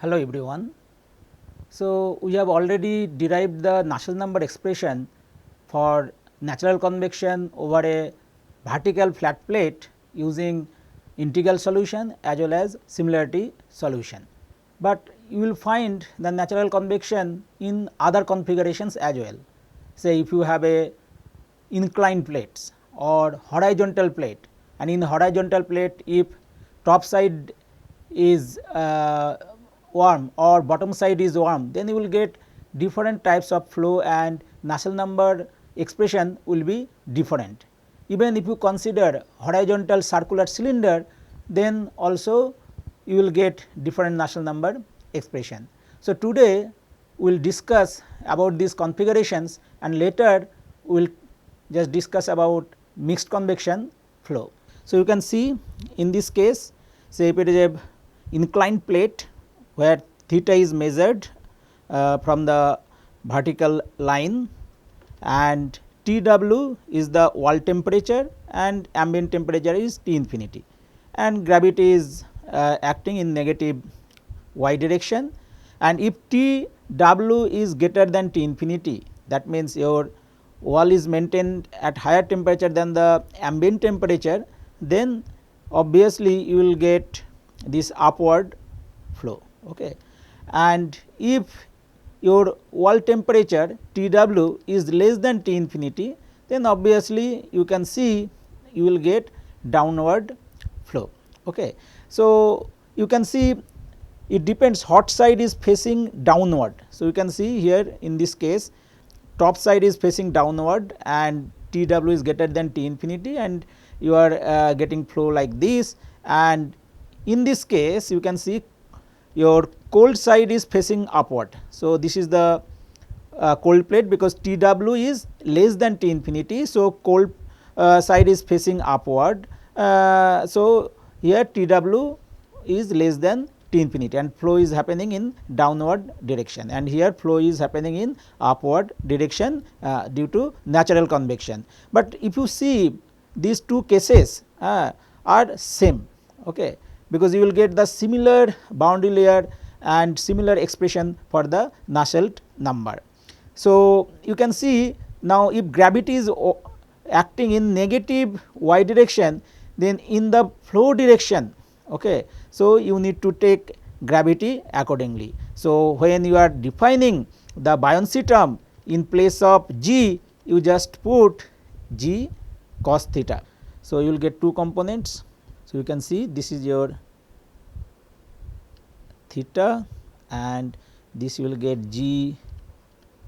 Hello everyone. So, we have already derived the Nusselt number expression for natural convection over a vertical flat plate using integral solution as well as similarity solution. But you will find the natural convection in other configurations as well. Say if you have a inclined plates or horizontal plate, and in horizontal plate if top side is warm or bottom side is warm, then you will get different types of flow and Nusselt number expression will be different. Even if you consider horizontal circular cylinder, then also you will get different Nusselt number expression. So, today we will discuss about these configurations and later we will just discuss about mixed convection flow. So, you can see in this case, say if it is a inclined plate where theta is measured from the vertical line and Tw is the wall temperature and ambient temperature is T infinity, and gravity is acting in negative y direction, and if Tw is greater than T infinity, that means your wall is maintained at higher temperature than the ambient temperature, then obviously you will get this upward flow. Okay. And if your wall temperature Tw is less than T infinity, then obviously you can see you will get downward flow. Okay. So, you can see it depends hot side is facing downward. So, you can see here in this case top side is facing downward and Tw is greater than T infinity, and you are getting flow like this, and in this case you can see your cold side is facing upward. So, this is the cold plate because Tw is less than T infinity. So, cold side is facing upward. So, here Tw is less than T infinity and flow is happening in downward direction, and here flow is happening in upward direction due to natural convection. But if you see these two cases are same, okay, because you will get the similar boundary layer and similar expression for the Nusselt number. So, you can see now if gravity is acting in negative y direction, then in the flow direction, okay, so you need to take gravity accordingly. So, when you are defining the buoyancy term, in place of g you just put g cos theta. So, you will get two components. So, you can see this is your theta and this you will get g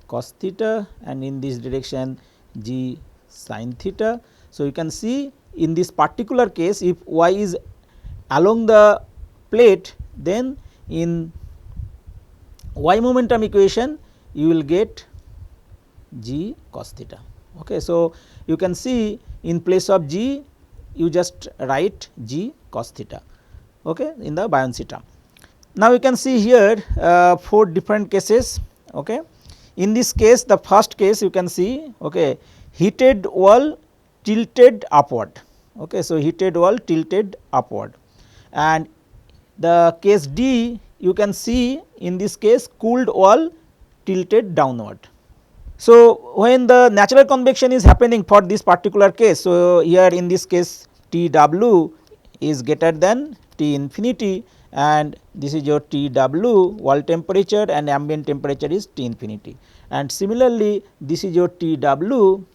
cos theta, and in this direction g sin theta. So, you can see in this particular case if y is along the plate, then in y momentum equation you will get g cos theta. Okay. So, you can see in place of g you just write g cos theta, okay, in the buoyancy term. Now, you can see here 4 different cases. Okay. In this case, the first case you can see, okay, heated wall tilted upward. Okay. So, heated wall tilted upward, and the case D you can see in this case cooled wall tilted downward. So, when the natural convection is happening for this particular case, so here in this case Tw is greater than T infinity, and this is your Tw wall temperature and ambient temperature is T infinity, and similarly this is your Tw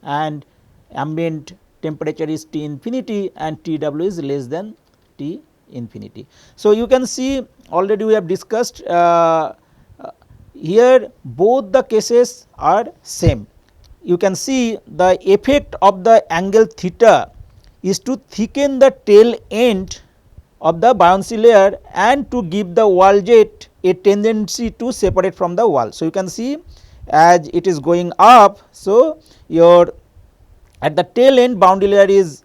and ambient temperature is T infinity and Tw is less than T infinity. So, you can see already we have discussed here both the cases are same. You can see the effect of the angle theta is to thicken the tail end of the buoyancy layer and to give the wall jet a tendency to separate from the wall. So, you can see as it is going up, so your at the tail end boundary layer is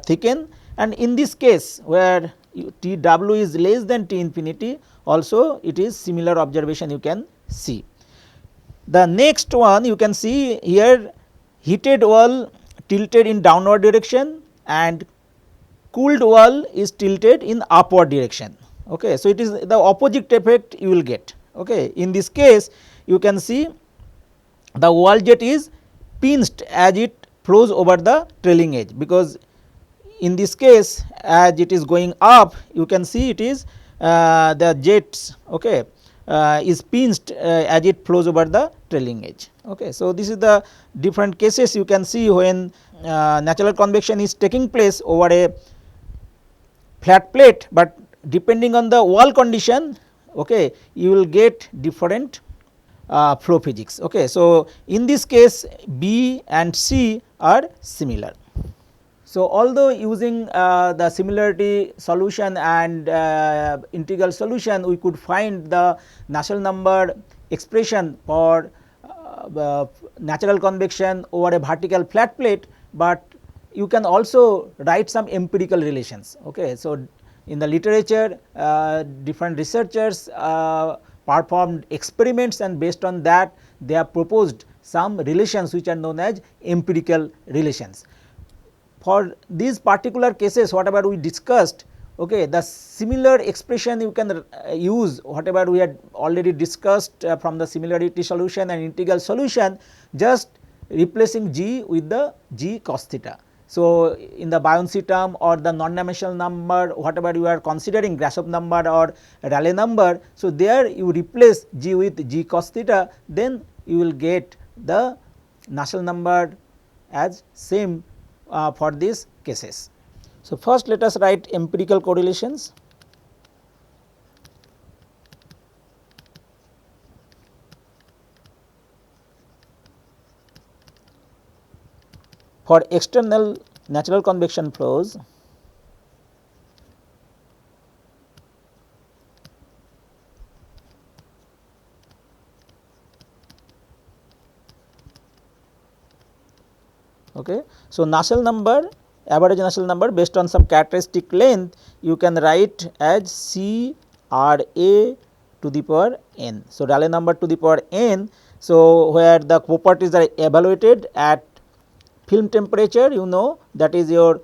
thickened, and in this case where Tw is less than T infinity, also it is similar observation you can see. The next one you can see here heated wall tilted in downward direction and cooled wall is tilted in upward direction. Okay. So, it is the opposite effect you will get. Okay. In this case you can see the wall jet is pinched as it flows over the trailing edge, because in this case as it is going up you can see it is the jets, okay, is pinched as it flows over the trailing edge. Okay. So, this is the different cases you can see when natural convection is taking place over a flat plate, but depending on the wall condition, okay, you will get different flow physics. Okay. So, in this case B and C are similar. So, although using the similarity solution and integral solution, we could find the Nusselt number expression for natural convection over a vertical flat plate, but you can also write some empirical relations. Okay. So, in the literature different researchers performed experiments, and based on that they have proposed some relations which are known as empirical relations. For these particular cases whatever we discussed, okay, the similar expression you can use whatever we had already discussed from the similarity solution and integral solution, just replacing g with the g cos theta. So, in the Buoyancy term or the non-dimensional number whatever you are considering, Grashof number or Rayleigh number. So, there you replace g with g cos theta, then you will get the Nusselt number as same for these cases. So, first let us write empirical correlations. For external natural convection flows, okay. So, Nusselt number, average Nusselt number based on some characteristic length you can write as C R A to the power n. So, Rayleigh number to the power n. So, where the properties are evaluated at film temperature, you know, that is your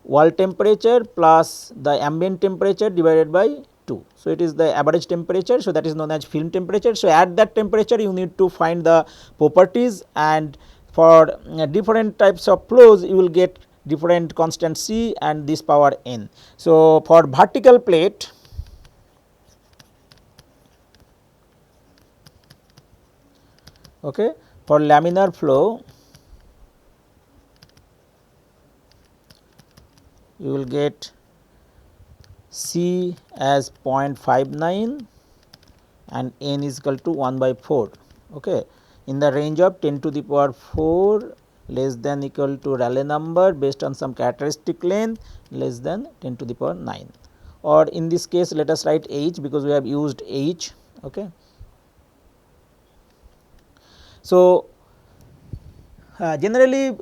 wall temperature plus the ambient temperature divided by 2. So, it is the average temperature. So, that is known as film temperature. So, at that temperature you need to find the properties, and for different types of flows you will get different constant C and this power n. So, for vertical plate, okay, for laminar flow you will get C as 0.59 and n is equal to 1 by 4, okay, in the range of 10 to the power 4 less than equal to Rayleigh number based on some characteristic length less than 10 to the power 9, or in this case let us write h because we have used h. Okay. So, generally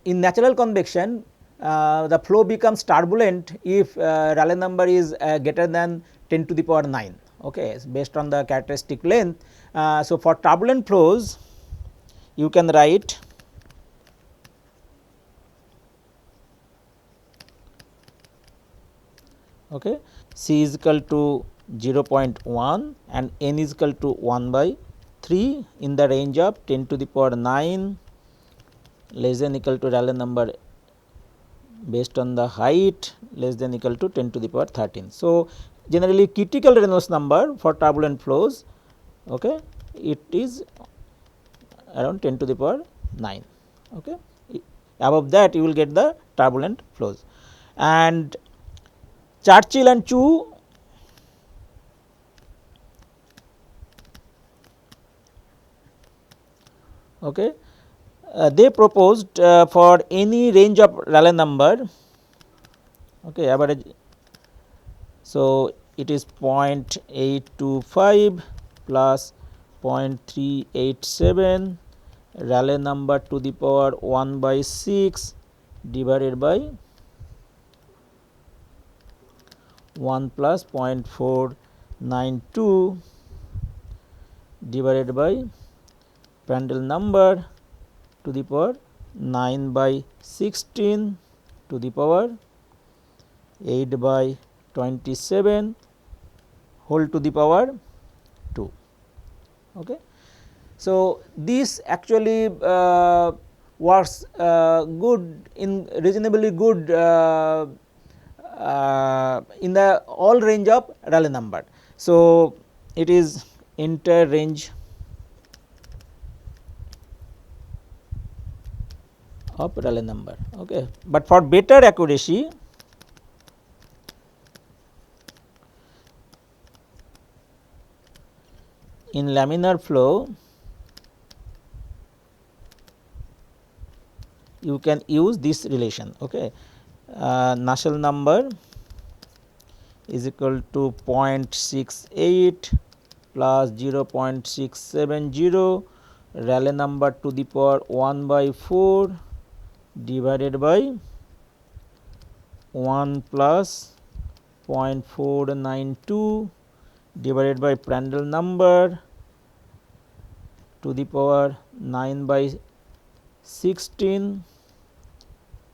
in natural convection the flow becomes turbulent if Rayleigh number is greater than 10 to the power 9, okay, based on the characteristic length. So, for turbulent flows you can write okay, C is equal to 0.1 and n is equal to 1 by 3 in the range of 10 to the power 9 less than equal to Rayleigh number based on the height less than equal to 10 to the power 13. So, generally critical Reynolds number for turbulent flows, okay, it is around 10 to the power 9, okay. Above that you will get the turbulent flows. And Churchill and Chu okay, they proposed for any range of Rayleigh number, okay, average. So, it is 0.825 plus 0.387 Rayleigh number to the power 1 by 6 divided by 1 plus 0.492 divided by Prandtl number to the power 9 by 16 to the power 8 by 27 whole to the power 2. Okay. So, this actually works good in reasonably good in the all range of Rayleigh number. So, it is entire range of Rayleigh number. Okay. But for better accuracy, in laminar flow you can use this relation. Okay. Nusselt number is equal to 0.68 plus 0.670 Rayleigh number to the power 1 by 4 divided by 1 plus 0.492 divided by Prandtl number to the power 9 by 16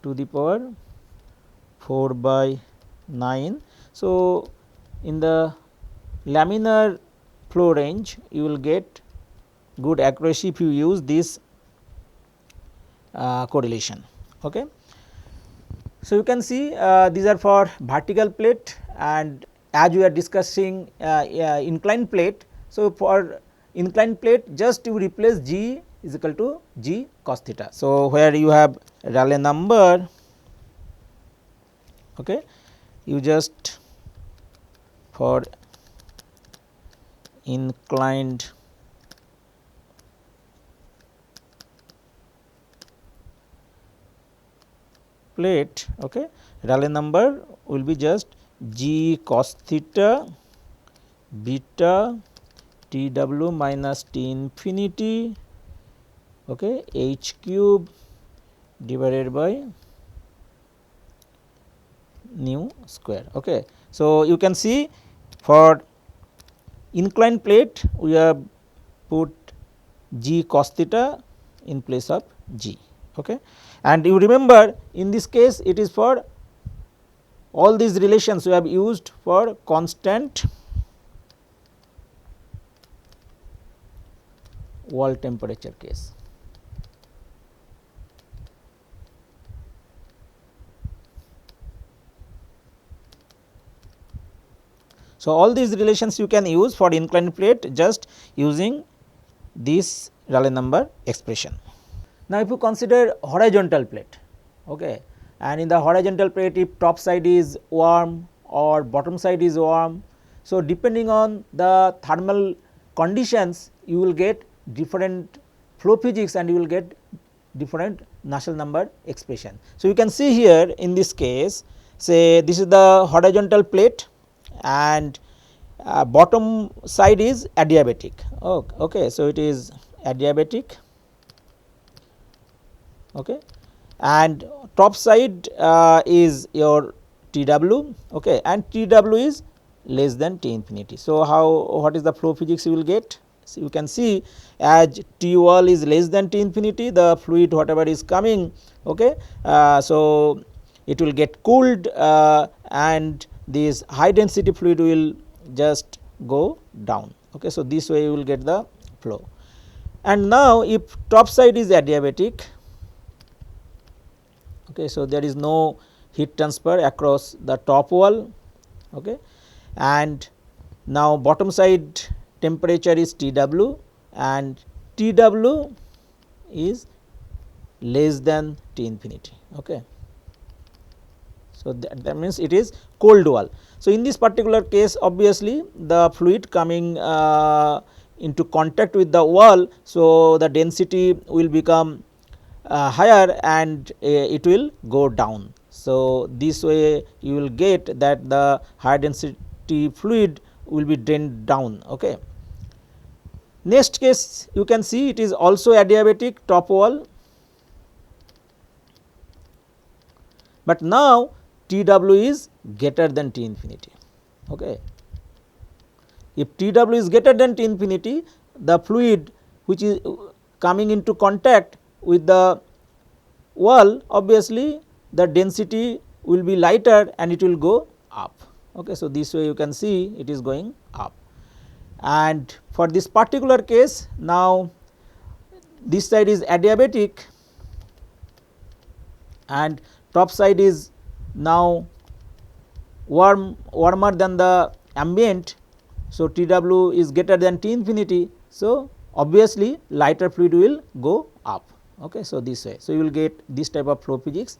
to the power 4 by 9. So, in the laminar flow range you will get good accuracy if you use this correlation. Okay. So, you can see these are for vertical plate, and as we are discussing inclined plate. So, for inclined plate just you replace G is equal to G cos theta. So, where you have Rayleigh number, okay, you just for inclined plate, okay, Rayleigh number will be just G cos theta beta T w minus T infinity, okay, H cube divided by nu square. Okay. So, you can see for inclined plate we have put G cos theta in place of G. Okay. And you remember in this case it is for all these relations we have used for constant wall temperature case. So, all these relations you can use for inclined plate just using this Rayleigh number expression. Now, if you consider horizontal plate, okay, and in the horizontal plate if top side is warm or bottom side is warm. So, depending on the thermal conditions you will get different flow physics and you will get different Nusselt number expression. So, you can see here in this case, say this is the horizontal plate and bottom side is adiabatic. Okay. So, it is adiabatic, okay, and top side is your T w, okay, and T w is less than T infinity. So, what is the flow physics you will get? So, you can see as T wall is less than T infinity, the fluid whatever is coming, okay, so it will get cooled and this high density fluid will just go down. Okay. So, this way you will get the flow. And now, if top side is adiabatic, okay, so there is no heat transfer across the top wall, okay, and now bottom side temperature is T w and T w is less than T infinity. Okay. So, that means it is cold wall. So, in this particular case obviously the fluid coming into contact with the wall. So, the density will become higher and it will go down. So, this way you will get that the high density fluid will be drained down. Okay. Next case you can see it is also adiabatic top wall, but now T w is greater than T infinity. Okay. If T w is greater than T infinity, the fluid which is coming into contact with the wall obviously the density will be lighter and it will go up. Okay. So, this way you can see it is going up, and for this particular case now this side is adiabatic and top side is now warmer than the ambient. So, T w is greater than T infinity. So, obviously lighter fluid will go up. Okay. So, this way. So, you will get this type of flow physics.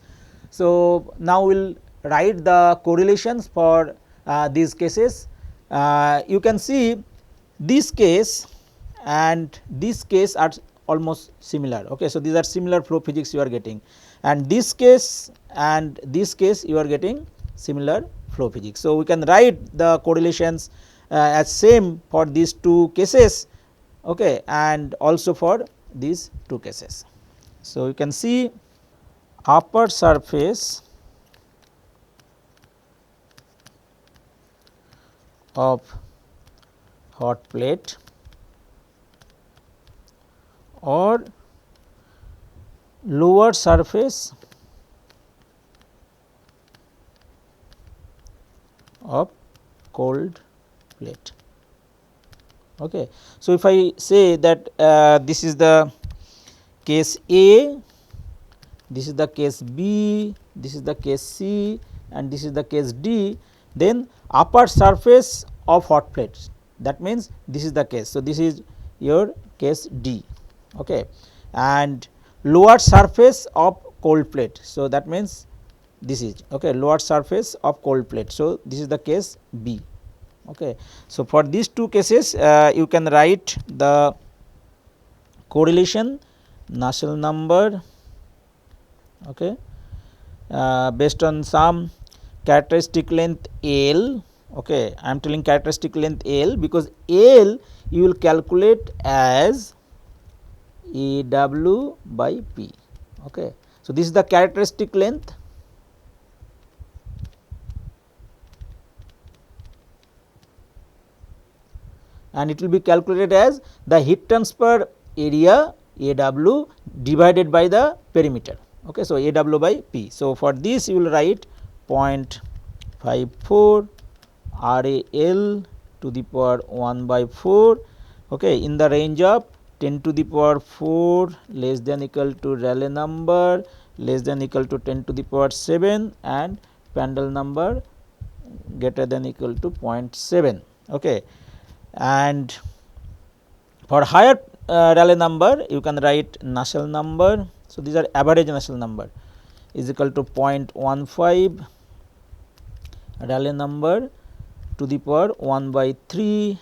So, now we will write the correlations for these cases. You can see this case and this case are almost similar. Okay. So, these are similar flow physics you are getting, and this case and this case you are getting similar flow physics. So, we can write the correlations as same for these two cases, okay, and also for these two cases. So, you can see upper surface of hot plate or lower surface of cold plate. Okay. So, if I say that this is the case A, this is the case B, this is the case C, and this is the case D, then upper surface of hot plate, that means this is the case. So, this is your case D, okay, and lower surface of cold plate. So, that means this is okay, lower surface of cold plate. So, this is the case B. Okay. So, for these two cases you can write the correlation Nusselt number, okay, based on some characteristic length L. Okay. I am telling characteristic length L because L you will calculate as A w by P. Okay. So, this is the characteristic length, and it will be calculated as the heat transfer area A w divided by the perimeter. Okay. So, A w by P. So, for this you will write 0.54 R A L to the power 1 by 4, okay, in the range of 10 to the power 4 less than equal to Rayleigh number less than equal to 10 to the power 7 and Prandtl number greater than equal to 0.7. Okay. And for higher Rayleigh number you can write Nusselt number. So, these are average Nusselt number is equal to 0.15 Rayleigh number to the power 1 by 3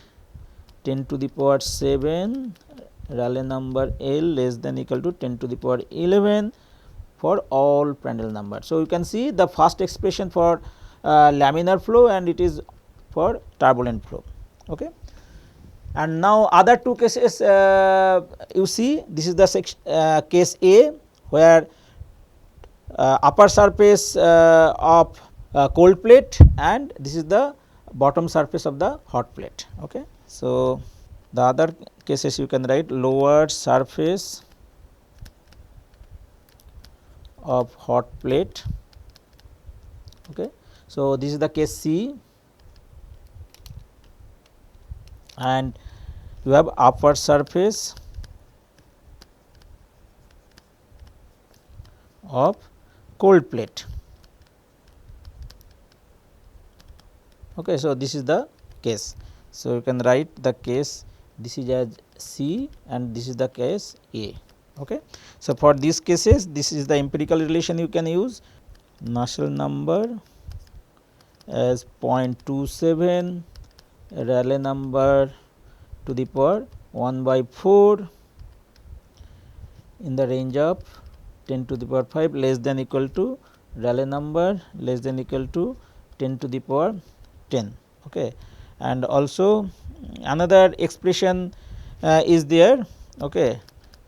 10 to the power 7 Rayleigh number L less than equal to 10 to the power 11 for all Prandtl number. So, you can see the first expression for laminar flow and it is for turbulent flow. Okay. And now, other two cases you see, this is the case A where upper surface of cold plate and this is the bottom surface of the hot plate. Okay. So, the other cases you can write lower surface of hot plate. Okay. So, this is the case C and you have upper surface of cold plate. Okay. So, this is the case. So, you can write the case this is as C and this is the case A. Okay. So, for these cases this is the empirical relation you can use Nusselt number as 0.27 Rayleigh number to the power 1 by 4 in the range of 10 to the power 5 less than equal to Rayleigh number less than equal to 10 to the power 10. Okay. And also another expression is there, okay,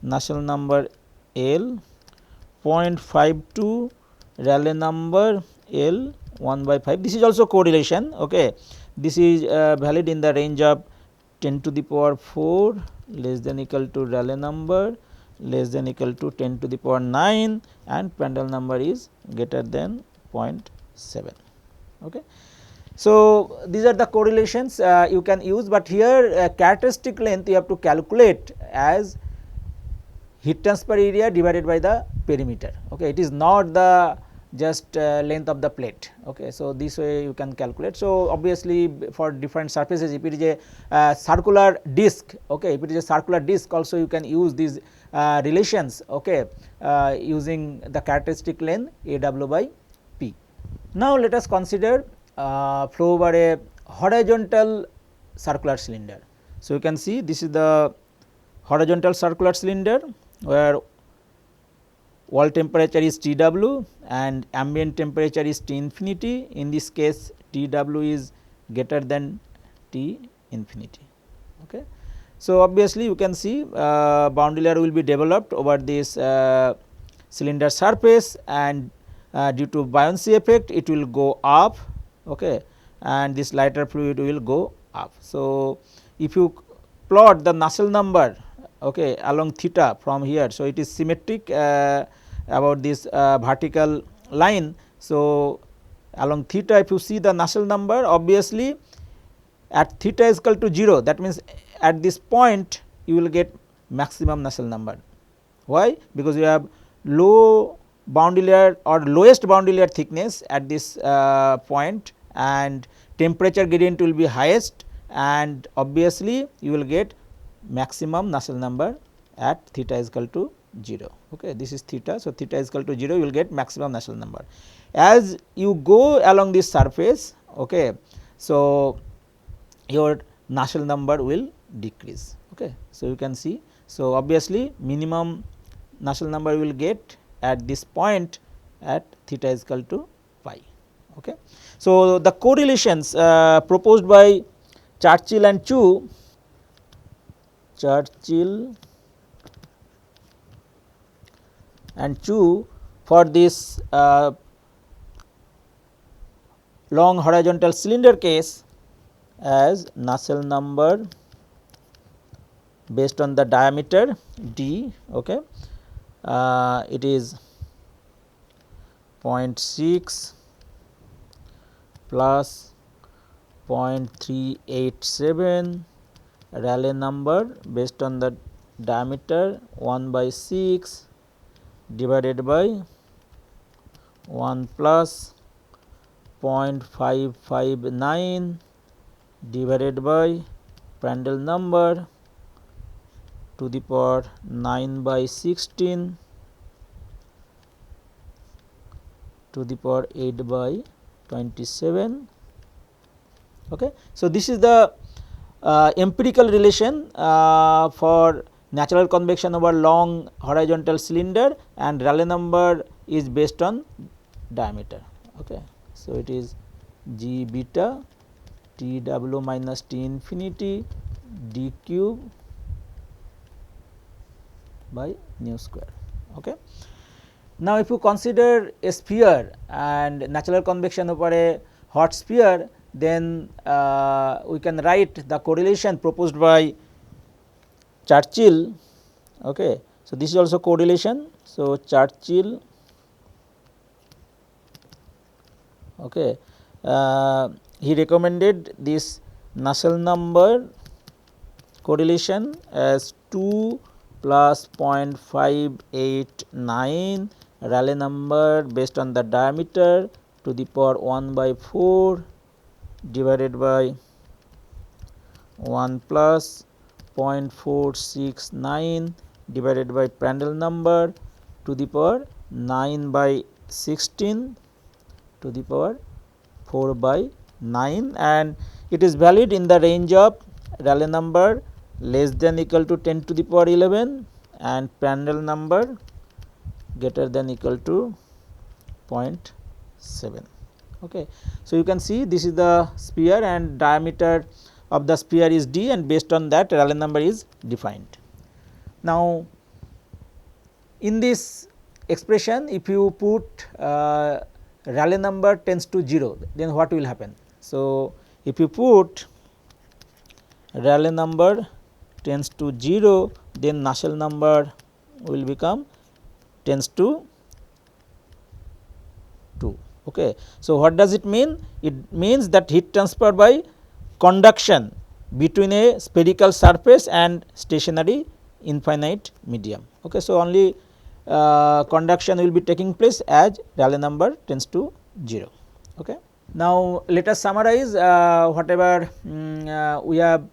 Nusselt number L 0.52 Rayleigh number L 1 by 5. This is also correlation. Okay. This is valid in the range of 10 to the power 4 less than equal to Rayleigh number less than equal to 10 to the power 9 and Prandtl number is greater than 0.7. Okay. So, these are the correlations you can use, but here characteristic length you have to calculate as heat transfer area divided by the perimeter. Okay. It is not the just length of the plate. Okay. So, this way you can calculate. So, obviously, for different surfaces, if it is a circular disc, okay, if it is a circular disc also you can use these relations, okay, using the characteristic length AW by P. Now, let us consider flow over a horizontal circular cylinder. So, you can see this is the horizontal circular cylinder where wall temperature is Tw and ambient temperature is T infinity. In this case Tw is greater than T infinity. Okay. So, obviously, you can see boundary layer will be developed over this cylinder surface, and due to buoyancy effect it will go up, okay, and this lighter fluid will go up. So, if you plot the Nusselt number, okay, along theta from here, so it is symmetric about this vertical line. So, along theta if you see the Nusselt number, obviously at theta is equal to 0, that means at this point you will get maximum Nusselt number. Why? Because you have low boundary layer or lowest boundary layer thickness at this point, and temperature gradient will be highest, and obviously you will get maximum Nusselt number at theta is equal to 0. Okay. This is theta. So, theta is equal to 0, you will get maximum Nusselt number. As you go along this surface, okay, so your Nusselt number will decrease. Okay. So, you can see. So, obviously, minimum Nusselt number will get at this point at theta is equal to pi. Okay. So, the correlations proposed by Churchill and Chu, for this long horizontal cylinder case as Nusselt number based on the diameter d, okay, it is 0.6 plus 0.387, Rayleigh number based on the diameter 1 by 6 divided by 1 plus 0.559 divided by Prandtl number to the power 9 by 16 to the power 8 by 27. Okay. So, this is the empirical relation for natural convection over long horizontal cylinder, and Rayleigh number is based on diameter. Okay. So, it is G beta Tw minus T infinity d cube by nu square. Okay. Now, if you consider a sphere and natural convection over a hot sphere, then we can write the correlation proposed by Churchill. Okay. So, this is also correlation. So, Churchill, okay, he recommended this Nusselt number correlation as 2 plus 0.589, Rayleigh number based on the diameter to the power 1 by 4 divided by 1 plus 0.469 divided by Prandtl number to the power 9 by 16 to the power 4 by 9, and it is valid in the range of Rayleigh number less than equal to 10 to the power 11 and Prandtl number greater than equal to 0.7. Okay. So, you can see this is the sphere and diameter of the sphere is d, and based on that Rayleigh number is defined. Now, in this expression if you put Rayleigh number tends to 0, then what will happen? So, if you put Rayleigh number tends to 0, then Nusselt number will become tends to 2. Okay. So, what does it mean? It means that heat transfer by conduction between a spherical surface and stationary infinite medium. Okay. So, only conduction will be taking place as Rayleigh number tends to 0. Okay. Now, let us summarize whatever we have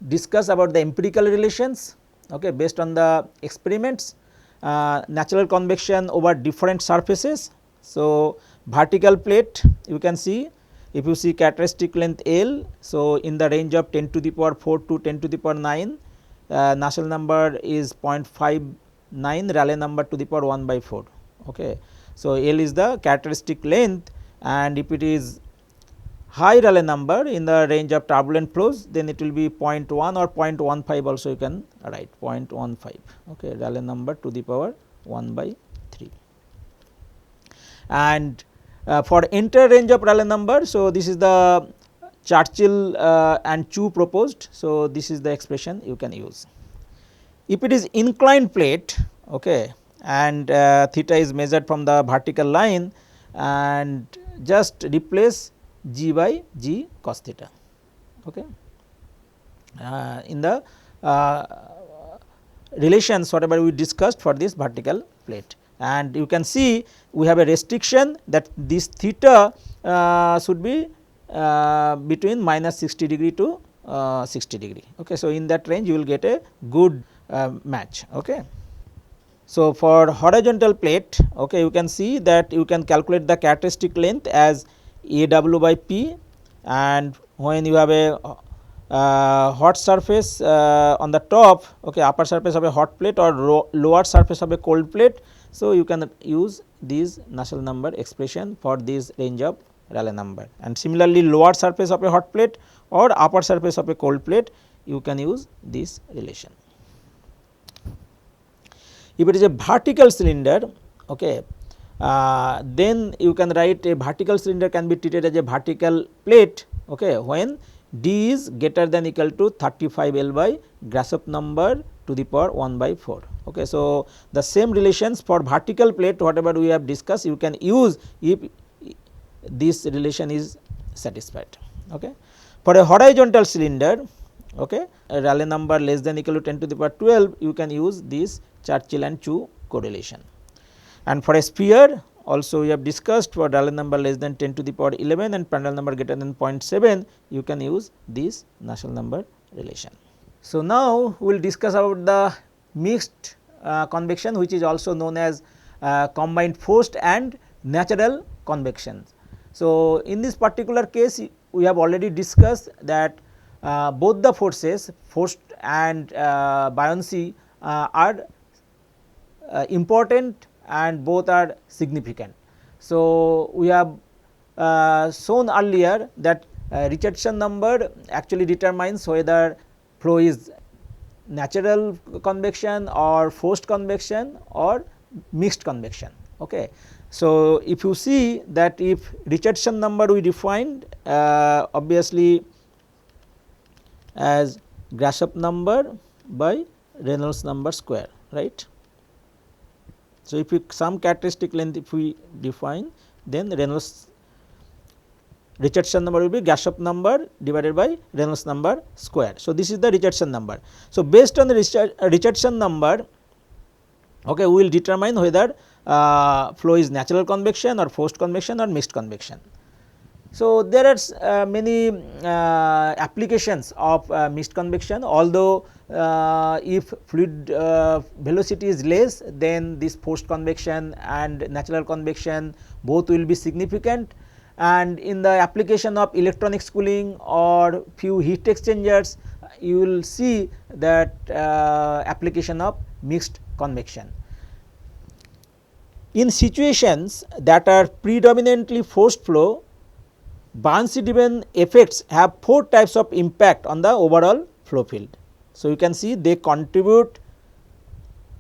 discussed about the empirical relations, okay, based on the experiments, natural convection over different surfaces. So, vertical plate you can see, if you see characteristic length L. So, in the range of 10 to the power 4 to 10 to the power 9, Nusselt number is 0.59, Rayleigh number to the power 1 by 4. Okay. So, L is the characteristic length, and if it is high Rayleigh number in the range of turbulent flows, then it will be 0.1 or 0.15 also you can write 0.15, okay, Rayleigh number to the power 1 by 3. And for entire range of Rayleigh number, so this is the Churchill and Chu proposed. So, this is the expression you can use. If it is inclined plate, okay, and theta is measured from the vertical line, and just replace g by g cos theta, okay, in the relations whatever we discussed for this vertical plate. And you can see we have a restriction that this theta should be between minus 60 degree to 60 degree. Okay. So, in that range you will get a good match. Okay. So, for horizontal plate, okay, you can see that you can calculate the characteristic length as AW by P, and when you have a hot surface on the top, okay, upper surface of a hot plate or lower surface of a cold plate. So, you can use these Nusselt number expression for this range of Rayleigh number, and similarly lower surface of a hot plate or upper surface of a cold plate, you can use this relation. If it is a vertical cylinder, okay, then you can write a vertical cylinder can be treated as a vertical plate, okay, when D is greater than equal to 35 L by Grashof number to the power 1 by 4. Okay. So, the same relations for vertical plate whatever we have discussed you can use if this relation is satisfied. Okay. For a horizontal cylinder, okay, a Rayleigh number less than equal to 10 to the power 12, you can use this Churchill and Chu correlation. And for a sphere also we have discussed, for Rayleigh number less than 10 to the power 11 and Prandtl number greater than 0.7, you can use this Nusselt number relation. So, now we will discuss about the mixed convection, which is also known as combined forced and natural convection. So, in this particular case we have already discussed that both the forces, force and buoyancy are important and both are significant. So, we have shown earlier that Richardson number actually determines whether flow is natural convection or forced convection or mixed convection. Okay. So, if you see that if Richardson number we defined obviously as Grashof number by Reynolds number square, right. So, if you some characteristic length if we define, then Reynolds Richardson number will be Grashof number divided by Reynolds number square. So, this is the Richardson number. So, based on the Richardson number, okay, we will determine whether flow is natural convection or forced convection or mixed convection. So, there are many applications of mixed convection, although if fluid velocity is less, then this forced convection and natural convection both will be significant, and in the application of electronics cooling or few heat exchangers you will see that application of mixed convection. In situations that are predominantly forced flow, buoyancy driven effects have 4 types of impact on the overall flow field. So, you can see they contribute,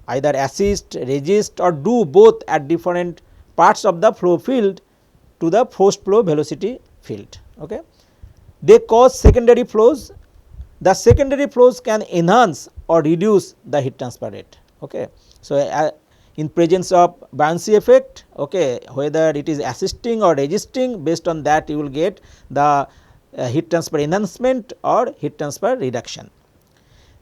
either assist, resist or do both at different parts of the flow field to the forced flow velocity field. Okay. They cause secondary flows. The secondary flows can enhance or reduce the heat transfer rate. Okay. So, in presence of buoyancy effect, okay, whether it is assisting or resisting, based on that you will get the heat transfer enhancement or heat transfer reduction.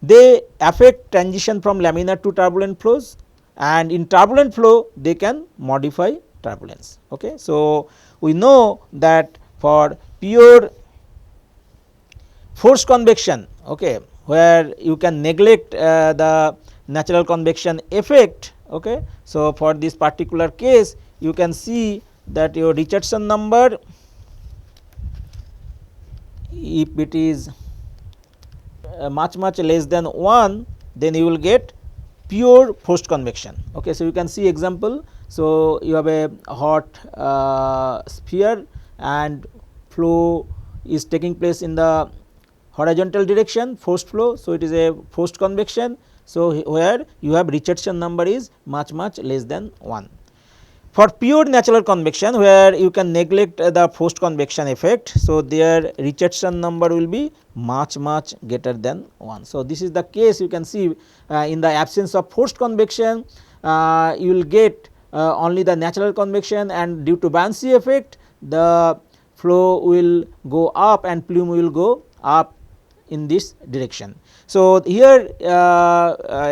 They affect transition from laminar to turbulent flows, and in turbulent flow they can modify turbulence. Okay. So, we know that for pure forced convection, okay, where you can neglect the natural convection effect. Okay. So, for this particular case you can see that your Richardson number, if it is much less than 1, then you will get pure forced convection. Okay. So, you can see example. So, you have a hot sphere and flow is taking place in the horizontal direction, forced flow. So, it is a forced convection. So, where you have Richardson number is much less than 1. For pure natural convection, where you can neglect the forced convection effect, so their Richardson number will be much greater than 1. So, this is the case. You can see in the absence of forced convection, you will get only the natural convection, and due to buoyancy effect the flow will go up and plume will go up in this direction. So, here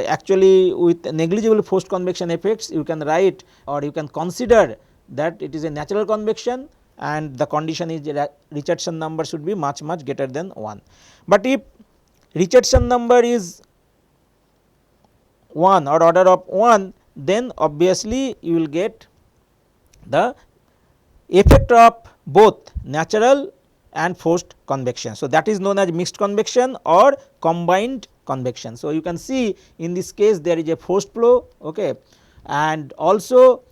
actually with negligible forced convection effects you can write, or you can consider that it is a natural convection and the condition is Richardson number should be much greater than 1. But if Richardson number is 1 or order of 1, then obviously you will get the effect of both natural and forced convection. So, that is known as mixed convection or combined convection. So, you can see in this case there is a forced flow, okay, and also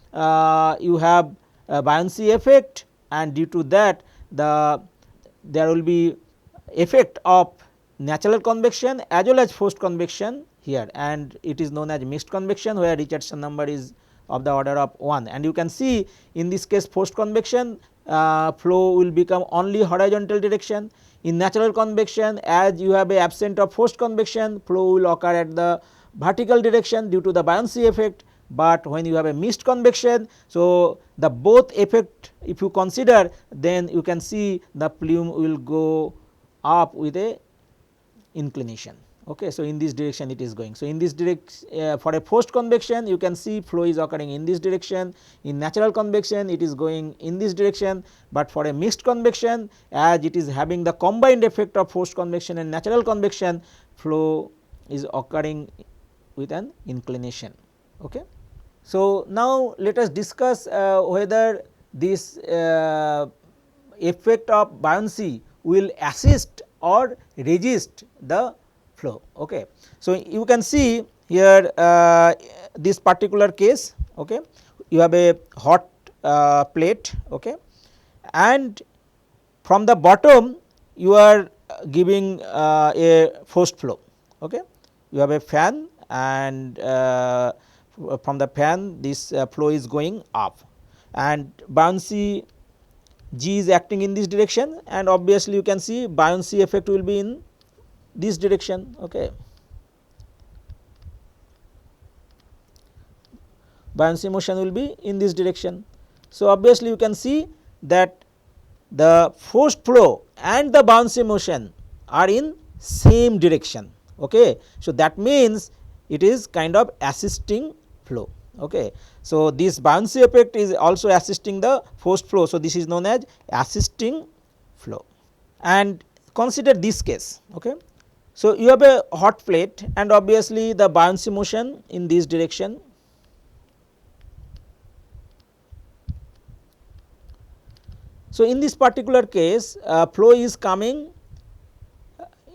you have a buoyancy effect, and due to that there will be effect of natural convection as well as forced convection here, and it is known as mixed convection, where Richardson number is of the order of 1. And you can see in this case forced convection flow will become only horizontal direction. In natural convection, as you have a absent of forced convection, flow will occur at the vertical direction due to the buoyancy effect. But when you have a mixed convection, so the both effect if you consider, then you can see the plume will go up with a inclination. Okay. So, in this direction it is going. So, in this direction for a forced convection you can see flow is occurring in this direction, in natural convection it is going in this direction, but for a mixed convection, as it is having the combined effect of forced convection and natural convection, flow is occurring with an inclination. Okay. So, now let us discuss whether this effect of buoyancy will assist or resist the flow. Okay. So, you can see here this particular case, okay, you have a hot plate, okay, and from the bottom you are giving a forced flow. Okay. You have a fan, and from the fan this flow is going up, and buoyancy G is acting in this direction, and obviously you can see buoyancy effect will be in this direction. Okay. Buoyancy motion will be in this direction. So, obviously you can see that the forced flow and the buoyancy motion are in same direction. Okay. So, that means it is kind of assisting flow. Okay. So, this buoyancy effect is also assisting the forced flow. So, this is known as assisting flow. And consider this case. Okay. So, you have a hot plate, and obviously the buoyancy motion in this direction. So, in this particular case flow is coming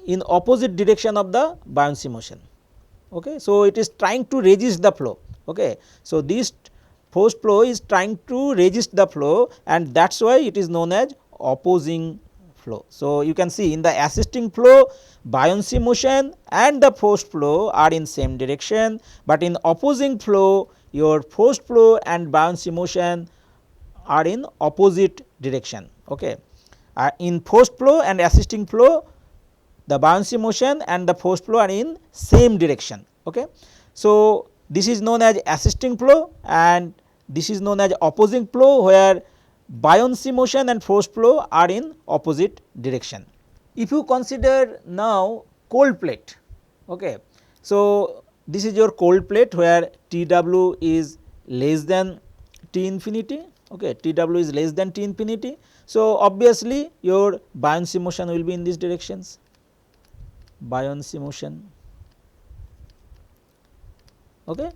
in opposite direction of the buoyancy motion. Okay. So, it is trying to resist the flow. Okay. So, this forced flow is trying to resist the flow, and that is why it is known as opposing flow. So, you can see in the assisting flow buoyancy motion and the forced flow are in same direction, but in opposing flow your forced flow and buoyancy motion are in opposite direction. Okay. In forced flow and assisting flow, the buoyancy motion and the forced flow are in same direction. Okay. So, this is known as assisting flow and this is known as opposing flow, where buoyancy motion and force flow are in opposite direction. If you consider now cold plate, okay. So, this is your cold plate where T w is less than T infinity, okay. T w is less than T infinity. So, obviously your buoyancy motion will be in these directions, buoyancy motion, okay.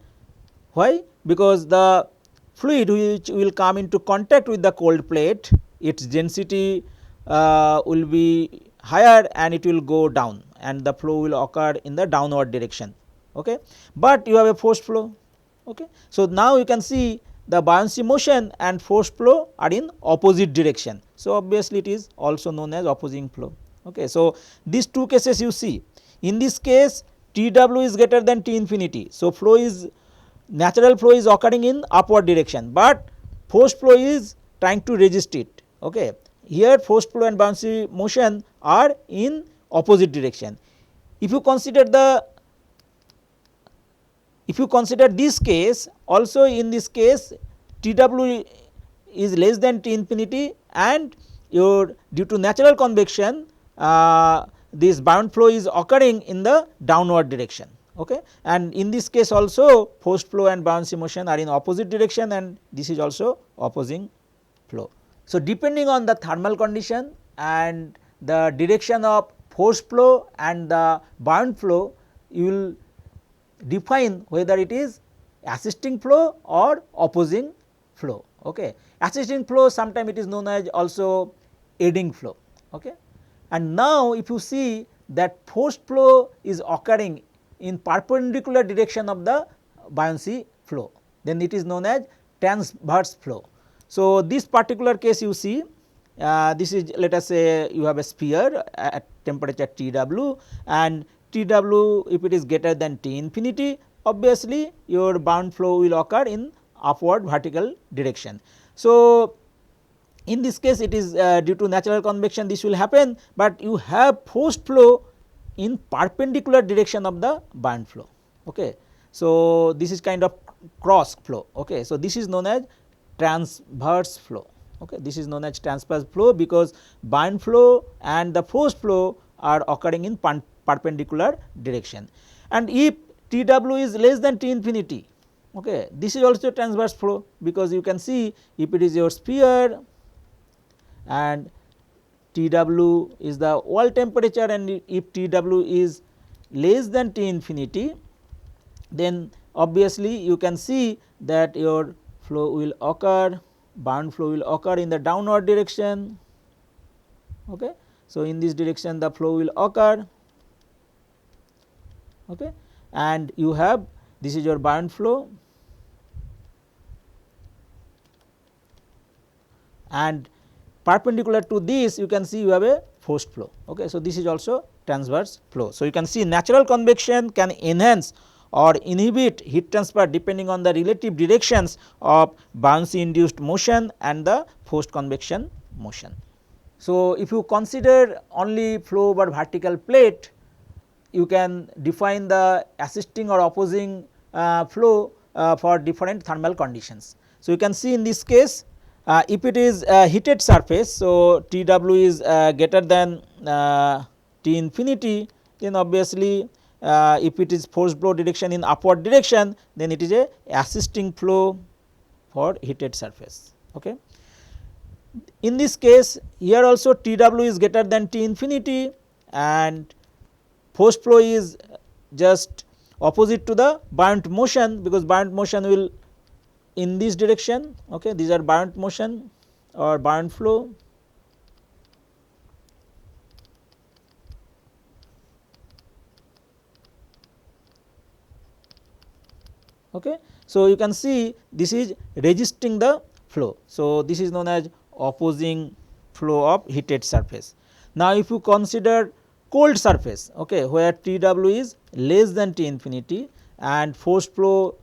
Why? Because the fluid which will come into contact with the cold plate, its density will be higher and it will go down and the flow will occur in the downward direction, okay. But you have a forced flow, okay. So, now you can see the buoyancy motion and force flow are in opposite direction. So, obviously it is also known as opposing flow, okay. So, these two cases you see, in this case T w is greater than T infinity. So, flow is natural flow is occurring in upward direction, but forced flow is trying to resist it, okay. Here forced flow and buoyancy motion are in opposite direction. If you consider this case, also in this case T w is less than T infinity and your due to natural convection this buoyant flow is occurring in the downward direction, okay. And in this case also forced flow and buoyancy motion are in opposite direction and this is also opposing flow. So, depending on the thermal condition and the direction of forced flow and the buoyant flow, you will define whether it is assisting flow or opposing flow, okay. Assisting flow sometimes it is known as also aiding flow, okay. And now if you see that forced flow is occurring in perpendicular direction of the buoyancy flow, then it is known as transverse flow. So, this particular case you see this is, let us say you have a sphere at temperature T w and T w if it is greater than T infinity, obviously your buoyant flow will occur in upward vertical direction. So, in this case it is due to natural convection this will happen, but you have forced flow in perpendicular direction of the buoyant flow, okay. So, this is kind of cross flow, okay. So, this is known as transverse flow, okay. This is known as transverse flow because buoyant flow and the forced flow are occurring in perpendicular direction. And if T w is less than T infinity, okay, this is also transverse flow because you can see if it is your sphere and T w is the wall temperature and if T w is less than T infinity, then obviously you can see that your flow will occur, buoyant flow will occur in the downward direction, okay. So, in this direction the flow will occur, okay, and you have this is your buoyant flow and perpendicular to this you can see you have a forced flow, okay. So, this is also transverse flow. So, you can see natural convection can enhance or inhibit heat transfer depending on the relative directions of buoyancy induced motion and the forced convection motion. So, if you consider only flow over vertical plate, you can define the assisting or opposing flow for different thermal conditions. So, you can see in this case if it is a heated surface, so T w is greater than T infinity, then obviously if it is forced flow direction in upward direction, then it is a assisting flow for heated surface, okay. In this case here also T w is greater than T infinity and forced flow is just opposite to the buoyant motion because buoyant motion will in this direction, okay. These are buoyant motion or buoyant flow, okay. So, you can see this is resisting the flow. So, this is known as opposing flow of heated surface. Now, if you consider cold surface, okay, where T w is less than T infinity and forced flow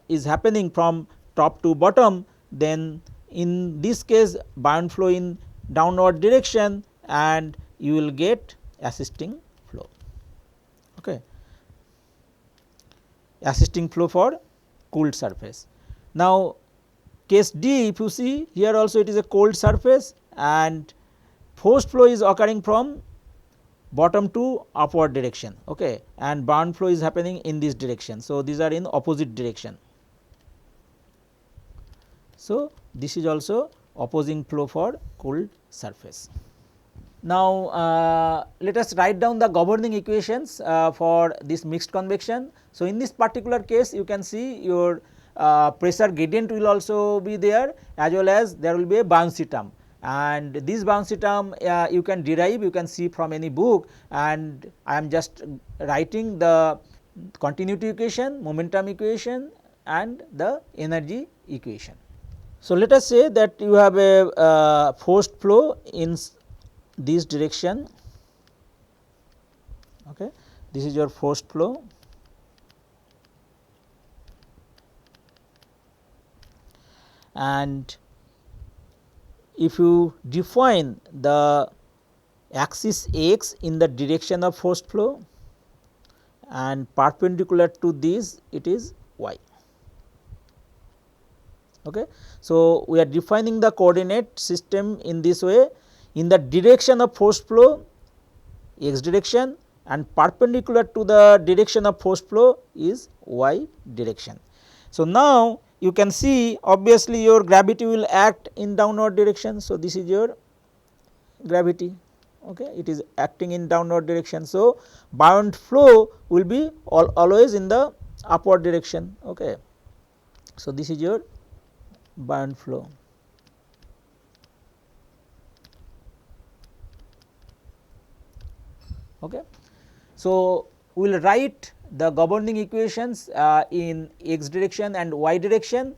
is happening from top to bottom, then in this case buoyant flow in downward direction and you will get assisting flow, okay. assisting flow for cooled surface. Now, case D, if you see here also it is a cold surface and forced flow is occurring from bottom to upward direction, okay, and burn flow is happening in this direction. So, these are in opposite direction. So, this is also opposing flow for cooled surface. Now, let us write down the governing equations for this mixed convection. So, in this particular case you can see your pressure gradient will also be there, as well as there will be a buoyancy term, and this buoyancy term you can derive, you can see from any book, and I am just writing the continuity equation, momentum equation and the energy equation. So, let us say that you have a forced flow in this direction, okay. This is your forced flow, and if you define the axis x in the direction of forced flow and perpendicular to this it is y. Okay. So, we are defining the coordinate system in this way, in the direction of forced flow x direction and perpendicular to the direction of forced flow is y direction. So, now you can see obviously your gravity will act in downward direction. So, this is your gravity, okay, it is acting in downward direction. So, buoyant flow will be always in the upward direction, okay. So, this is your buoyant flow. Okay. So, we will write the governing equations in x direction and y direction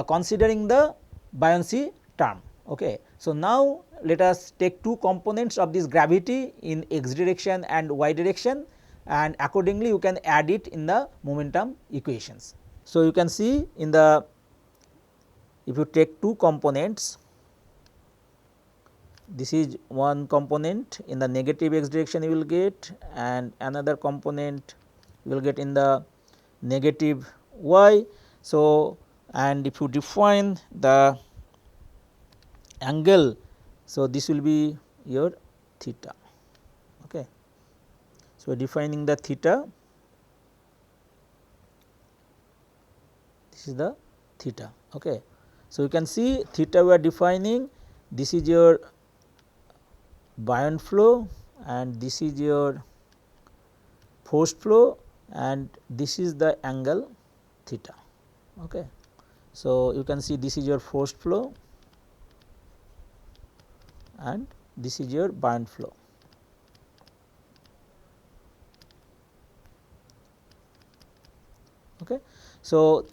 considering the buoyancy term. Okay. So, now let us take two components of this gravity in x direction and y direction, and accordingly you can add it in the momentum equations. So, you can see in the, if you take two components, this is one component in the negative x direction you will get, and another component you will get in the negative y. So, and if you define the angle, so this will be your theta. Okay. So, defining the theta, this is the theta. Okay. So, you can see theta we are defining, this is your buoyant flow and this is your forced flow and this is the angle theta. Okay. So, you can see this is your forced flow and this is your buoyant flow. Okay. So,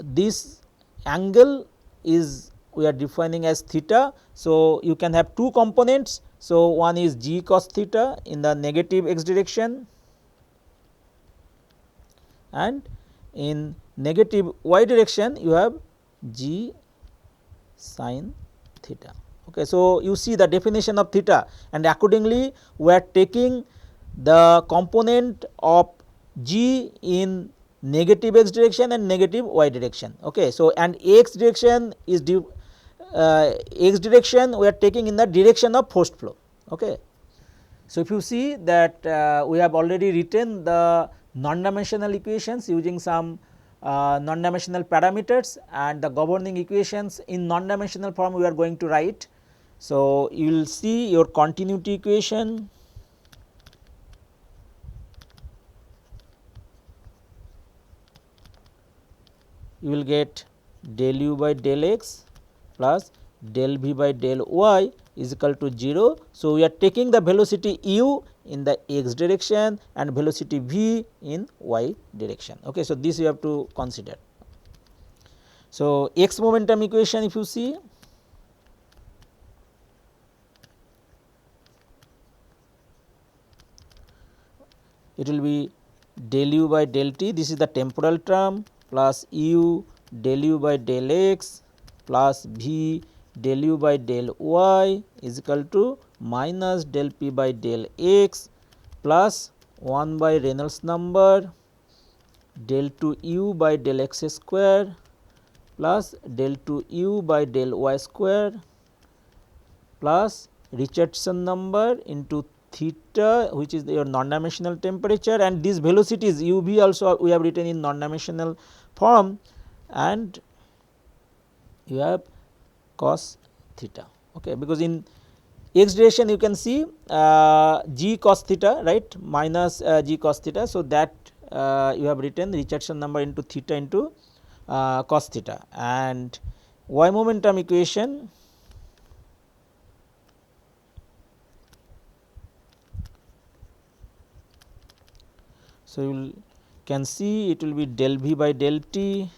this angle is we are defining as theta. So, you can have two components. So, one is g cos theta in the negative x direction and in negative y direction you have g sin theta. Okay. So, you see the definition of theta, and accordingly we are taking the component of g in negative x direction and negative y direction. Okay. So, and x direction is x direction we are taking in the direction of forced flow. Okay. So, if you see that we have already written the non-dimensional equations using some non-dimensional parameters, and the governing equations in non-dimensional form we are going to write. So, you will see your continuity equation, you will get del u by del x plus del v by del y is equal to 0. So, we are taking the velocity u in the x direction and velocity v in y direction. Okay. So, this you have to consider. So, x momentum equation if you see, it will be del u by del t, this is the temporal term, plus u del u by del x plus v del u by del y is equal to minus del p by del x plus 1 by Reynolds number del 2 u by del x square plus del 2 u by del y square plus Richardson number into theta, which is your non-dimensional temperature, and these velocities u v also we have written in non-dimensional form, and you have cos theta. Okay, because in x direction you can see g cos theta, right, minus g cos theta. So, that you have written Richardson number into theta into cos theta, and y momentum equation so you can see it will be del v by del t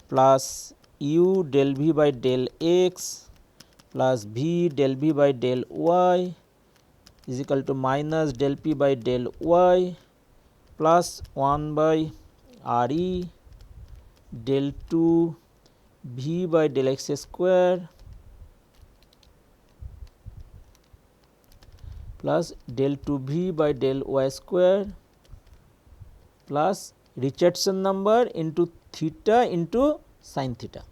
plus u del v by del x plus v del v by del y is equal to minus del p by del y plus 1 by r e del 2 v by del x square plus del 2 v by del y square plus Richardson number into theta into sin theta.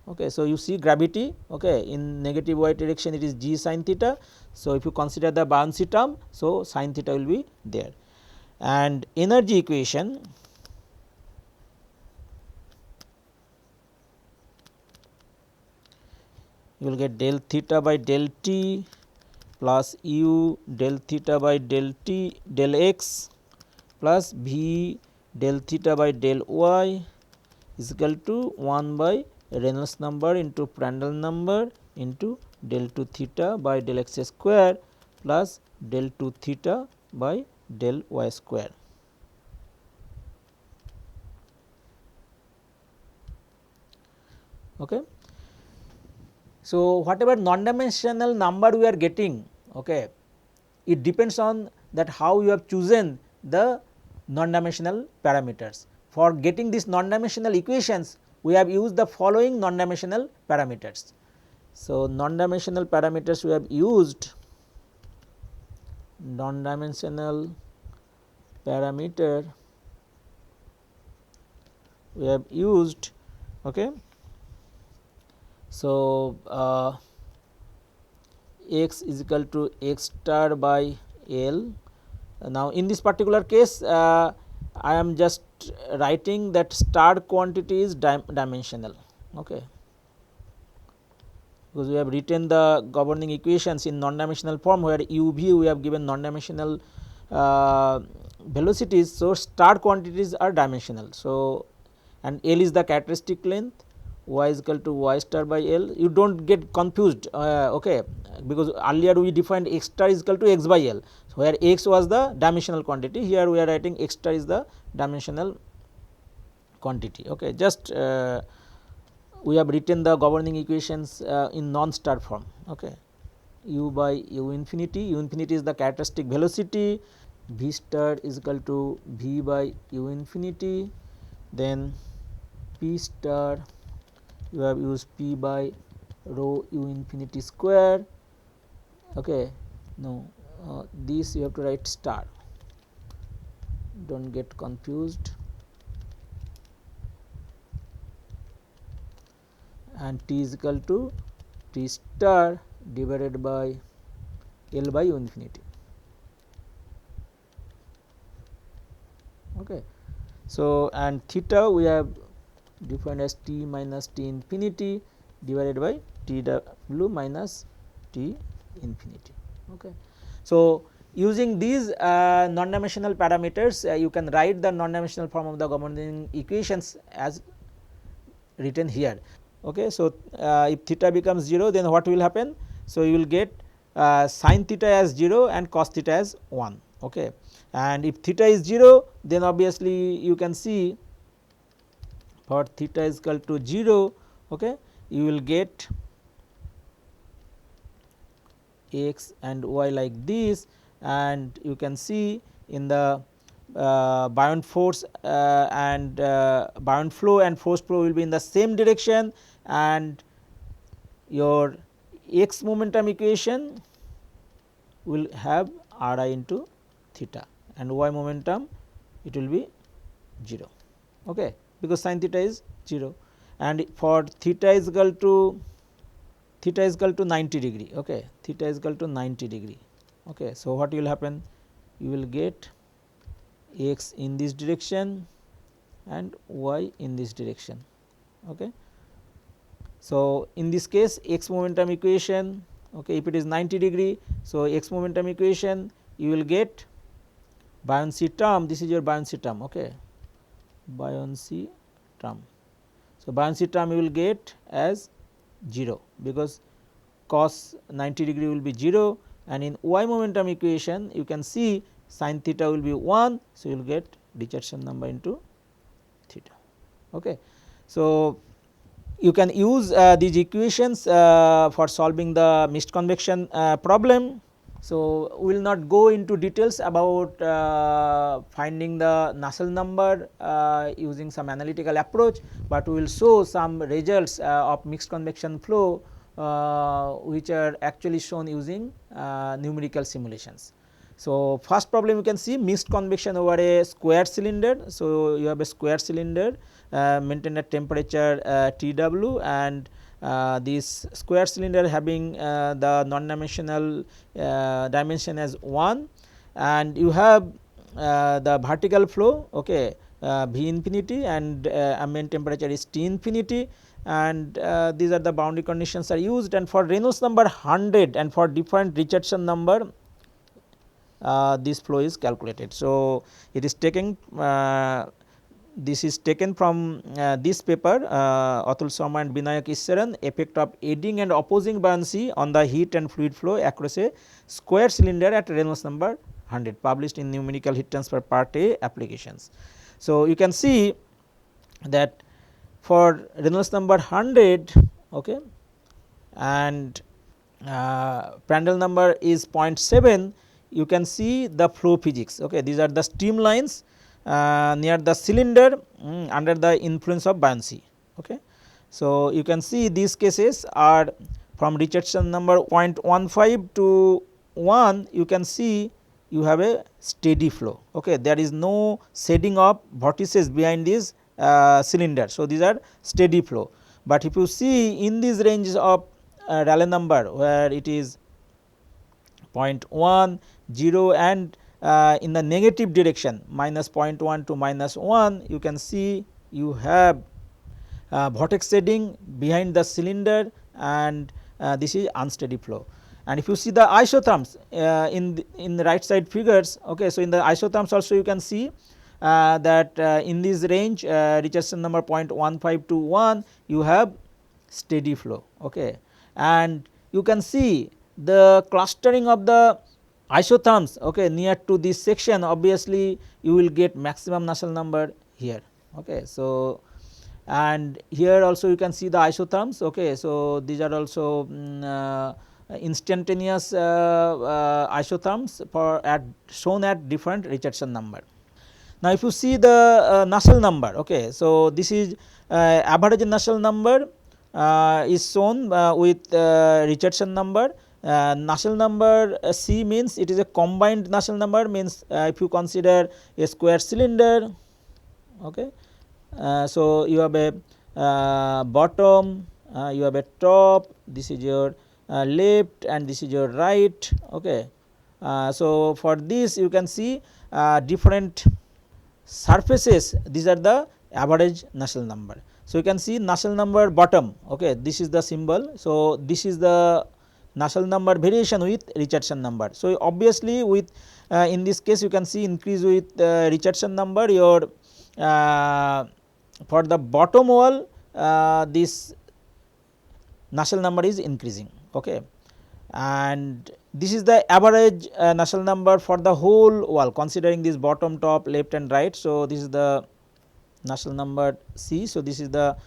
Okay. So, you see gravity, okay, in negative y direction it is g sin theta. So, if you consider the buoyancy term, so sin theta will be there, and energy equation you will get del theta by del t plus u del theta by del t del x plus v del theta by del y is equal to 1 by Reynolds number into Prandtl number into del 2 theta by del x square plus del 2 theta by del y square. Okay. So, whatever non-dimensional number we are getting, okay, it depends on that how you have chosen the non-dimensional parameters. For getting these non-dimensional equations, we have used the following non-dimensional parameters. So, non-dimensional parameters we have used, non-dimensional parameter we have used. Okay. So, x is equal to x star by L. Now, in this particular case, I am just writing that star quantity is dimensional, okay, because we have written the governing equations in non-dimensional form, where u v we have given non-dimensional velocities. So, star quantities are dimensional. So, and L is the characteristic length, y is equal to y star by L. You do not get confused, okay, because earlier we defined x star is equal to x by L. So, where x was the dimensional quantity, here we are writing x star is the dimensional quantity. Okay. Just we have written the governing equations in non-star form. Okay. U by u infinity is the characteristic velocity, v star is equal to v by u infinity, then p star you have used p by rho u infinity square. Okay. No, this you have to write star, do not get confused, and t is equal to t star divided by L by u infinity. Okay. So, and theta we have defined as t minus t infinity divided by t w minus t infinity. Okay. So, using these non-dimensional parameters, you can write the non-dimensional form of the governing equations as written here. Okay. So, if theta becomes 0, then what will happen? So, you will get sin theta as 0 and cos theta as 1. Okay. And if theta is 0, then obviously you can see for theta is equal to 0, okay, you will get x and y like this, and you can see in the buoyant force and buoyant flow and force flow will be in the same direction, and your x momentum equation will have r I into theta, and y momentum it will be 0, okay, because sin theta is 0, and for theta is equal to 90 degree, okay, theta is equal to 90 degree. Okay. So, what will happen? You will get x in this direction and y in this direction. Okay. So, in this case x momentum equation, okay, if it is 90 degree. So, x momentum equation you will get buoyancy term, this is your buoyancy term, okay, buoyancy term. So, buoyancy term you will get as 0, because cos 90 degree will be 0, and in y momentum equation you can see sin theta will be 1. So, you will get Richardson number into theta. Okay. So, you can use these equations for solving the mixed convection problem. So, we will not go into details about finding the Nusselt number using some analytical approach, but we will show some results of mixed convection flow which are actually shown using numerical simulations. So, first problem you can see mixed convection over a square cylinder. So, you have a square cylinder maintain at temperature Tw, and this square cylinder having the non-dimensional dimension as 1, and you have the vertical flow, okay, V infinity, and ambient temperature is T infinity, and these are the boundary conditions are used, and for Reynolds number 100 and for different Richardson number this flow is calculated. So, it is taken this is taken from this paper Atul Sharma and Binayak Iswaran, effect of aiding and opposing buoyancy on the heat and fluid flow across a square cylinder at Reynolds number 100, published in Numerical Heat Transfer Part A applications. So, you can see that for Reynolds number 100, okay, and Prandtl number is 0.7, you can see the flow physics. Okay. These are the streamlines near the cylinder under the influence of buoyancy. Okay. So, you can see these cases are from Richardson number 0.15 to 1, you can see you have a steady flow. Okay. There is no shading of vortices behind this cylinder. So, these are steady flow, but if you see in these ranges of Rayleigh number where it is 0.1, 0 and in the negative direction minus 0.1 to minus 1, you can see you have vortex shading behind the cylinder, and this is unsteady flow. And if you see the isotherms in the right side figures, okay, so in the isotherms also you can see that in this range Richardson number 0.15 to 1 you have steady flow, okay, and you can see the clustering of the isotherms, okay, near to this section, obviously you will get maximum Nusselt number here. Okay. So, and here also you can see the isotherms. Okay. So, these are also instantaneous isotherms for shown at different Richardson number. Now, if you see the Nusselt number, okay, so this is average Nusselt number is shown with Richardson number. Nusselt number C means it is a combined Nusselt number, means if you consider a square cylinder, okay. So, you have a bottom, you have a top, this is your left and this is your right, okay. So, for this you can see different surfaces, these are the average Nusselt number. So, you can see Nusselt number bottom, okay, this is the symbol. So, this is the Nusselt number variation with Richardson number. So, obviously with in this case you can see increase with Richardson number, your for the bottom wall this Nusselt number is increasing, okay, and this is the average Nusselt number for the whole wall considering this bottom, top, left and right. So, this is the Nusselt number C. So, this is the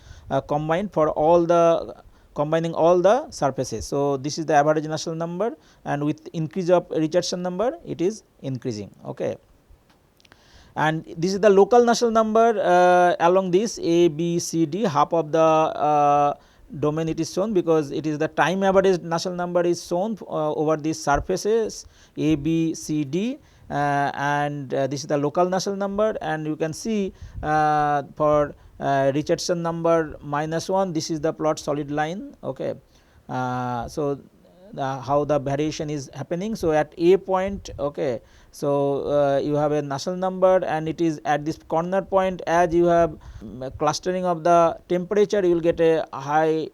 combined for all the combining all the surfaces. So, this is the average Nusselt number, and with increase of Richardson number it is increasing, okay. And this is the local Nusselt number along this A, B, C, D, half of the domain it is shown, because it is the time average Nusselt number is shown over these surfaces A, B, C, D, and this is the local Nusselt number, and you can see for Richardson number -1, this is the plot solid line. Okay. So, how the variation is happening. So, at a point, okay, so you have a Nusselt number, and it is at this corner point, as you have clustering of the temperature, you will get a high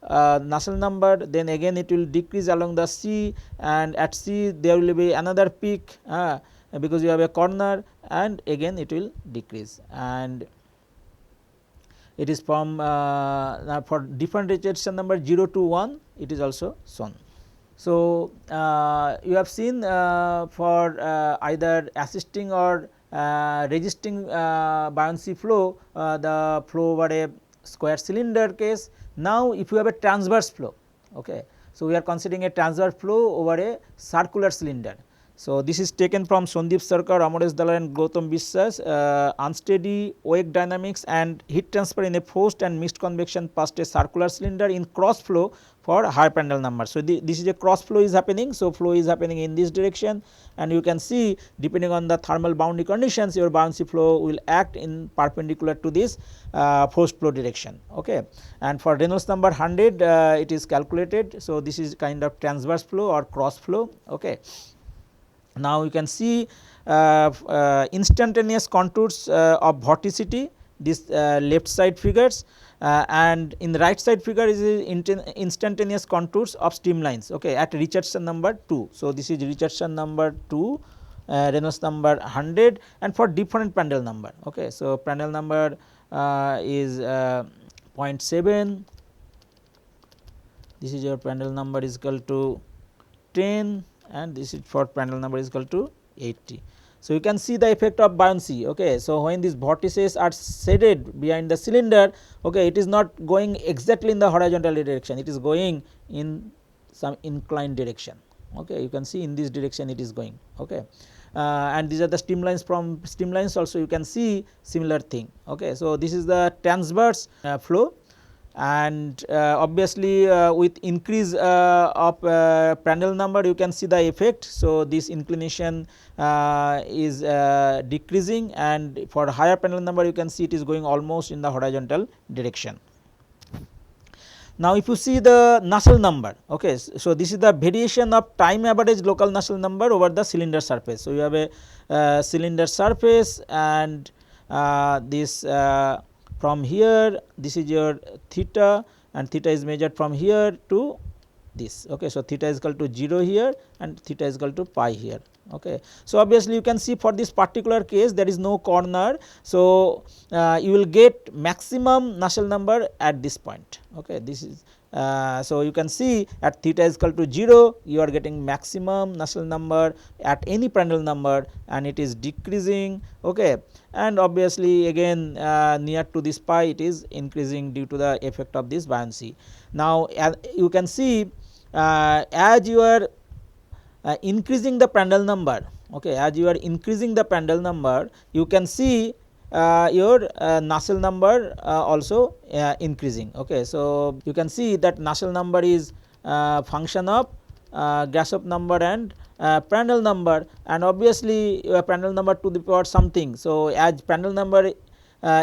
Nusselt number, then again it will decrease along the C, and at C there will be another peak because you have a corner, and again it will decrease, and it is from for different Richardson number 0 to 1, it is also shown. So, you have seen for either assisting or resisting buoyancy flow, the flow over a square cylinder case. Now, if you have a transverse flow, okay, so we are considering a transverse flow over a circular cylinder. So, this is taken from Sandeep Sarkar, Amoresh Dalal and Gautam Biswas, unsteady wake dynamics and heat transfer in a forced and mixed convection past a circular cylinder in cross flow for higher Prandtl number. So, this is a cross flow is happening. So, flow is happening in this direction, and you can see depending on the thermal boundary conditions, your buoyancy flow will act in perpendicular to this forced flow direction. Okay. And for Reynolds number 100, it is calculated. So, this is kind of transverse flow or cross flow. Okay. Now, you can see instantaneous contours of vorticity, this left side figures, and in the right side figure is instantaneous contours of streamlines, okay, at Richardson number 2. So, this is Richardson number 2, Reynolds number 100, and for different Prandtl number. Okay. So, Prandtl number is 0.7, this is your Prandtl number is equal to 10, and this is for Prandtl number is equal to 80. So, you can see the effect of buoyancy. Okay. So, when these vortices are shaded behind the cylinder, okay, it is not going exactly in the horizontal direction, it is going in some inclined direction. Okay. You can see in this direction it is going. Okay. And these are the streamlines, from streamlines also you can see similar thing. Okay. So, this is the transverse flow, and obviously with increase of Prandtl number you can see the effect. So, this inclination is decreasing, and for higher Prandtl number you can see it is going almost in the horizontal direction. Now, if you see the Nusselt number, okay, so this is the variation of time average local Nusselt number over the cylinder surface. So, you have a cylinder surface, and this from here, this is your theta, and theta is measured from here to this. Okay. So, theta is equal to 0 here, and theta is equal to pi here. Okay. So, obviously, you can see for this particular case there is no corner. So, you will get maximum Nusselt number at this point. Okay. This is so, you can see at theta is equal to 0, you are getting maximum Nusselt number at any Prandtl number, and it is decreasing. Okay. And obviously, again near to this pi it is increasing due to the effect of this buoyancy. Now, you can see as you are increasing the Prandtl number, okay, as you are increasing the Prandtl number, you can see your Nusselt number also increasing. Okay. So, you can see that Nusselt number is function of Grashof number and Prandtl number, and obviously your Prandtl number to the power something. So, as Prandtl number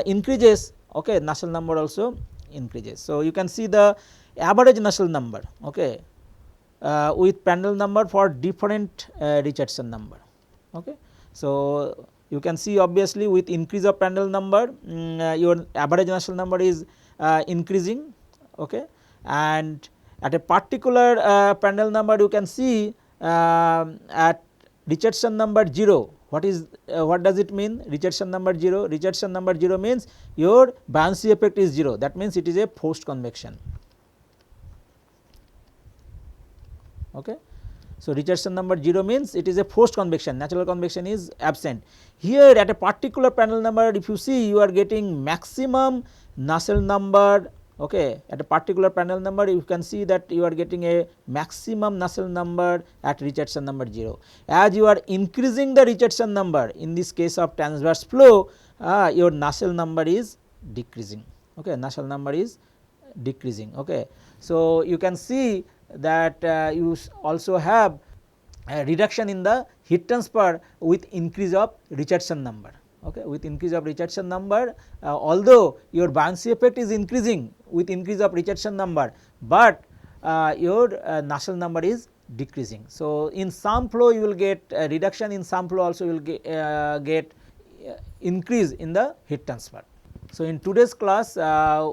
increases, okay, Nusselt number also increases. So, you can see the average Nusselt number, okay, with Prandtl number for different Richardson number. Okay. So, you can see obviously with increase of Prandtl number your average Nusselt number is increasing. Okay. And at a particular Prandtl number you can see at Richardson number 0, what is what does it mean? Richardson number 0, Richardson number 0 means your buoyancy effect is 0, that means it is a forced convection. Okay. So, Richardson number 0 means it is a forced convection, natural convection is absent. Here at a particular Prandtl number, if you see, you are getting maximum Nusselt number. Okay. At a particular Prandtl number, you can see that you are getting a maximum Nusselt number at Richardson number 0. As you are increasing the Richardson number, in this case of transverse flow, your Nusselt number is decreasing. Okay. Nusselt number is decreasing. Okay. So, you can see that you also have reduction in the heat transfer with increase of Richardson number. Okay, with increase of Richardson number, although your buoyancy effect is increasing with increase of Richardson number, but your Nusselt number is decreasing. So, in some flow you will get reduction, in some flow also you will get increase in the heat transfer. So, in today's class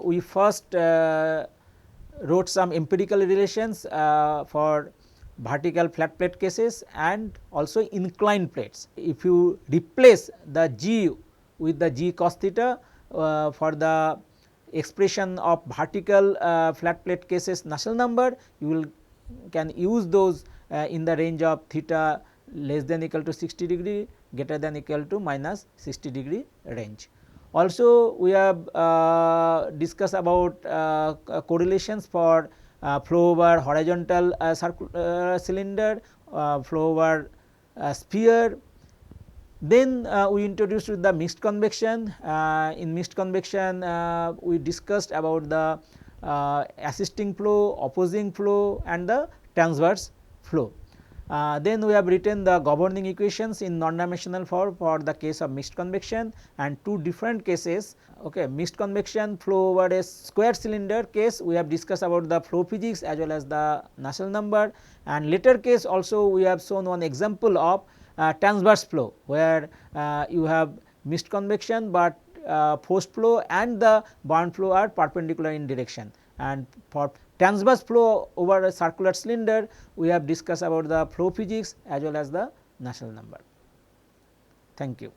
we first wrote some empirical relations for vertical flat plate cases and also inclined plates. If you replace the G with the G cos theta for the expression of vertical flat plate cases Nusselt number, you will can use those in the range of theta less than equal to 60 degree greater than equal to minus 60 degree range. Also we have discussed about correlations for flow over horizontal circular cylinder, flow over sphere. Then we introduced with the mixed convection. In mixed convection we discussed about the assisting flow, opposing flow and the transverse flow. Then we have written the governing equations in non-dimensional form for the case of mixed convection and two different cases. Okay, mixed convection flow over a square cylinder case, we have discussed about the flow physics as well as the Nusselt number, and later case also we have shown one example of transverse flow where you have mixed convection, but forced flow and the buoyant flow are perpendicular in direction, and for transverse flow over a circular cylinder we have discussed about the flow physics as well as the Nusselt number. Thank you.